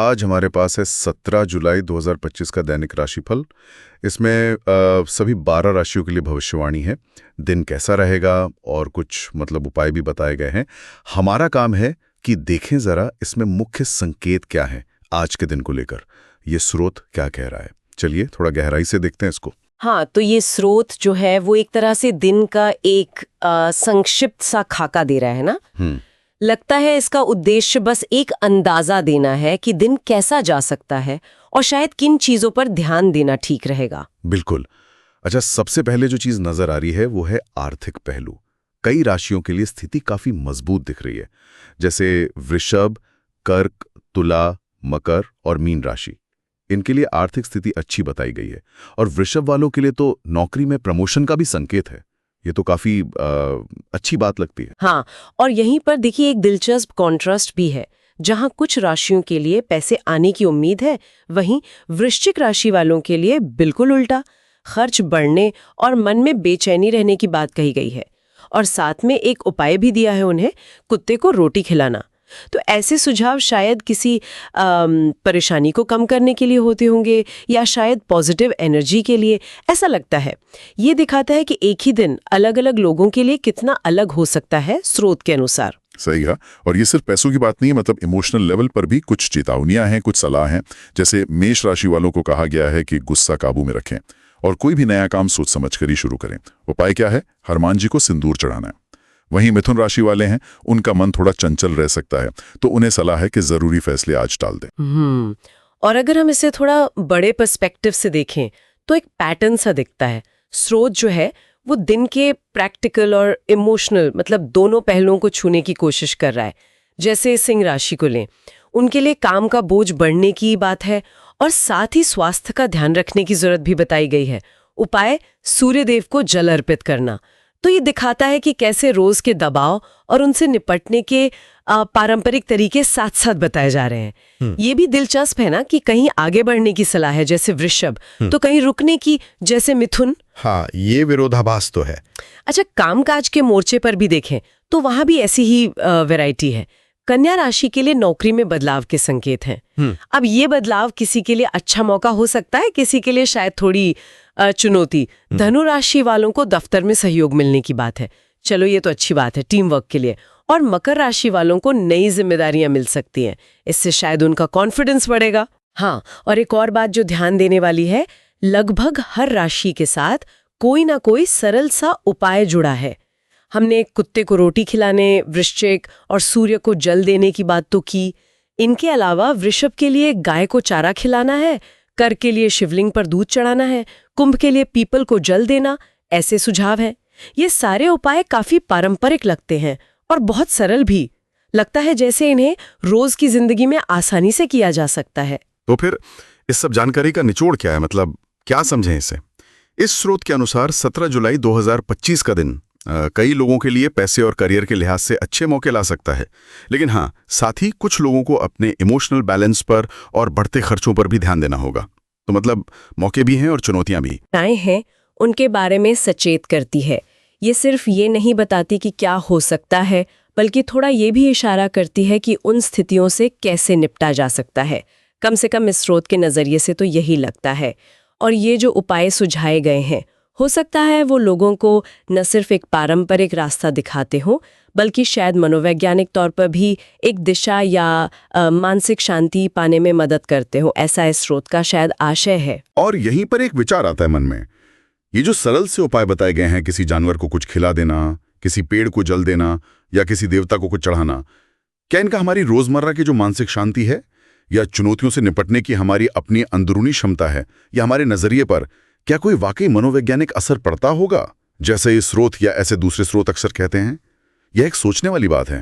आज हमारे पास है 17 जुलाई 2025 का दैनिक राशिफल। इसमें सभी 12 राशियों के लिए भविष्यवाणी है, दिन कैसा रहेगा और कुछ उपाय भी बताए गए हैं। हमारा काम है कि देखें जरा इसमें मुख्य संकेत क्या है आज के दिन को लेकर, ये स्रोत क्या कह रहा है। चलिए थोड़ा गहराई से देखते हैं इसको। हाँ, तो ये स्रोत जो है वो एक तरह से दिन का एक संक्षिप्त सा खाका दे रहा है ना। लगता है इसका उद्देश्य बस एक अंदाजा देना है कि दिन कैसा जा सकता है और शायद किन चीजों पर ध्यान देना ठीक रहेगा। बिल्कुल। अच्छा, सबसे पहले जो चीज नजर आ रही है वो है आर्थिक पहलू। कई राशियों के लिए स्थिति काफी मजबूत दिख रही है, जैसे वृषभ, कर्क, तुला, मकर और मीन राशि। इनके लिए आर्थिक स्थिति अच्छी बताई गई है और वृषभ वालों के लिए तो नौकरी में प्रमोशन का भी संकेत है। ये तो काफी अच्छी बात लगती है। हाँ, और यहीं पर देखिए एक दिलचस्प कॉन्ट्रास्ट भी है। जहां कुछ राशियों के लिए पैसे आने की उम्मीद है, वहीं वृश्चिक राशि वालों के लिए बिल्कुल उल्टा, खर्च बढ़ने और मन में बेचैनी रहने की बात कही गई है। और साथ में एक उपाय भी दिया है उन्हें, कुत्ते को रोटी खिलाना। तो ऐसे सुझाव शायद किसी परेशानी को कम करने के लिए होते होंगे या शायद पॉजिटिव एनर्जी के लिए, ऐसा लगता है। ये दिखाता है कि एक ही दिन अलग अलग लोगों के लिए कितना अलग हो सकता है स्रोत के अनुसार। सही है। और ये सिर्फ पैसों की बात नहीं है, इमोशनल लेवल पर भी कुछ चेतावनियां हैं, कुछ सलाह हैं। जैसे मेष राशि वालों को कहा गया है कि गुस्सा काबू में रखें और कोई भी नया काम सोच समझ कर ही शुरू करें। उपाय क्या है? हनुमान जी को सिंदूर चढ़ाना है। वहीं मिथुन राशि वाले हैं, उनका मन थोड़ा चंचल रह सकता है, तो उन्हें सलाह है कि जरूरी फैसले आज टाल दें। और अगर हम इसे थोड़ा बड़े पर्सपेक्टिव से देखें तो एक पैटर्न सा दिखता है। स्रोत जो है वो दिन के प्रैक्टिकल और इमोशनल दोनों पहलुओं को छूने की कोशिश कर रहा है। जैसे सिंह राशि को लें, उनके लिए काम का बोझ बढ़ने की बात है और साथ ही स्वास्थ्य का ध्यान रखने की जरूरत भी बताई गई है। उपाय सूर्यदेव को जल अर्पित करना। तो ये दिखाता है कि कैसे रोज के दबाव और उनसे निपटने के पारंपरिक तरीके साथ साथ बताए जा रहे हैं। ये भी दिलचस्प है ना कि कहीं आगे बढ़ने की सलाह है जैसे वृषभ, तो कहीं रुकने की जैसे मिथुन। हाँ, ये विरोधाभास तो है। अच्छा, कामकाज के मोर्चे पर भी देखें तो वहां भी ऐसी ही वैरायटी है। कन्या राशि के लिए नौकरी में बदलाव के संकेत हैं। अब ये बदलाव किसी के लिए अच्छा मौका हो सकता है, किसी के लिए शायद थोड़ी चुनौती। धनु राशि वालों को दफ्तर में सहयोग मिलने की बात है। चलो, ये तो अच्छी बात है टीम वर्क के लिए। और मकर राशि वालों को नई जिम्मेदारियां मिल सकती हैं, इससे शायद उनका कॉन्फिडेंस बढ़ेगा। हाँ, और एक और बात जो ध्यान देने वाली है, लगभग हर राशि के साथ कोई ना कोई सरल सा उपाय जुड़ा है। हमने कुत्ते को रोटी खिलाने, वृश्चिक और सूर्य को जल देने की बात तो की। इनके अलावा वृषभ के लिए गाय को चारा खिलाना है, कर्क के लिए शिवलिंग पर दूध चढ़ाना है, कुंभ के लिए पीपल को जल देना, ऐसे सुझाव हैं। ये सारे उपाय काफी पारंपरिक लगते हैं और बहुत सरल भी। लगता है जैसे इन्हें रोज की जिंदगी में आसानी से किया जा सकता है। तो फिर इस सब जानकारी का निचोड़ क्या है? क्या समझें इसे? इस स्रोत के अनुसार 17 जुलाई 2025 का दिन कई लोगों के लिए पैसे और करियर के लिहाज से अच्छे मौके ला सकता है, लेकिन हाँ, साथ ही कुछ लोगों को अपने इमोशनल बैलेंस पर और बढ़ते खर्चों पर भी ध्यान देना होगा। तो मौके भी हैं और चुनौतियां भी हैं, उनके बारे में सचेत करती है। ये सिर्फ ये नहीं बताती कि क्या हो सकता है, बल्कि थोड़ा ये भी इशारा करती है कि उन स्थितियों से कैसे निपटा जा सकता है। कम से कम इस स्रोत के नजरिए से तो यही लगता है। और ये जो उपाय सुझाए गए हैं, हो सकता है वो लोगों को न सिर्फ एक पारंपरिक रास्ता दिखाते हों, बल्कि शायद मनोवैज्ञानिक तौर पर भी एक दिशा या मानसिक शांति पाने में मदद करते हो। ऐसा इस स्रोत का शायद आशय है। और यहीं पर एक विचार आता है मन में, ये जो सरल से उपाय बताए गए हैं, किसी जानवर को कुछ खिला देना, किसी पेड़ को जल देना या किसी देवता को कुछ चढ़ाना, क्या इनका हमारी रोजमर्रा की जो मानसिक शांति है या चुनौतियों से निपटने की हमारी अपनी अंदरूनी क्षमता है या हमारे नजरिए पर क्या कोई वाकई मनोवैज्ञानिक असर पड़ता होगा, जैसे ये स्रोत या ऐसे दूसरे स्रोत अक्सर कहते हैं? यह एक सोचने वाली बात है।